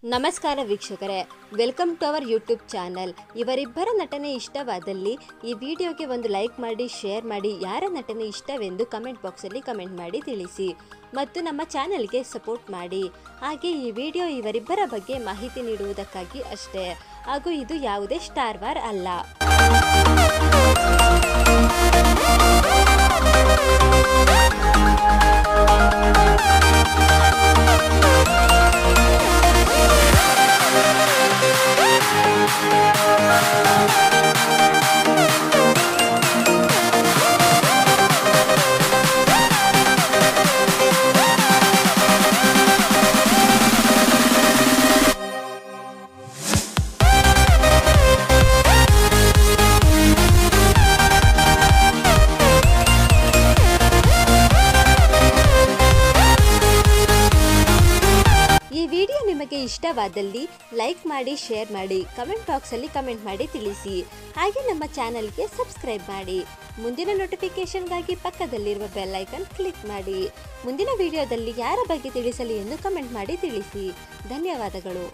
ನಮಸ್ಕಾರ ವೀಕ್ಷಕರೇ, welcome to our YouTube channel. ಇವರಿಬ್ಬರ ನಟನೆ ಇಷ್ಟವಾದಲ್ಲಿ ಈ ವಿಡಿಯೋಗೆ ಒಂದು ಲೈಕ್ ಮಾಡಿ, ಶೇರ್ ಮಾಡಿ, ಯಾರ ನಟನೆ ಇಷ್ಟವೆಂದು ಕಮೆಂಟ್ ಬಾಕ್ಸಲ್ಲಿ ಕಮೆಂಟ್ ಮಾಡಿ ತಿಳಿಸಿ ಮತ್ತು ನಮ್ಮ ಚಾನಲ್ಗೆ ಸಪೋರ್ಟ್ ಮಾಡಿ. ಹಾಗೆ ಈ ವಿಡಿಯೋ ಇವರಿಬ್ಬರ ಬಗ್ಗೆ ಮಾಹಿತಿ ನೀಡುವುದಕ್ಕಾಗಿ ಅಷ್ಟೇ, ಹಾಗೂ ಇದು ಯಾವುದೇ ಸ್ಟಾರ್ ವಾರ್ ಅಲ್ಲ. ಈ ವಿಡಿಯೋ ನಿಮಗೆ ಇಷ್ಟವಾದಲ್ಲಿ ಲೈಕ್ ಮಾಡಿ, ಶೇರ್ ಮಾಡಿ, ಕಮೆಂಟ್ ಬಾಕ್ಸಲ್ಲಿ ಕಮೆಂಟ್ ಮಾಡಿ ತಿಳಿಸಿ. ಹಾಗೆ ನಮ್ಮ ಚಾನಲ್ಗೆ ಸಬ್ಸ್ಕ್ರೈಬ್ ಮಾಡಿ. ಮುಂದಿನ ನೋಟಿಫಿಕೇಶನ್ಗಾಗಿ ಪಕ್ಕದಲ್ಲಿರುವ ಬೆಲ್ ಐಕಾನ್ ಕ್ಲಿಕ್ ಮಾಡಿ. ಮುಂದಿನ ವಿಡಿಯೋದಲ್ಲಿ ಯಾರ ಬಗ್ಗೆ ತಿಳಿಸಲಿ ಎಂದು ಕಮೆಂಟ್ ಮಾಡಿ ತಿಳಿಸಿ. ಧನ್ಯವಾದಗಳು.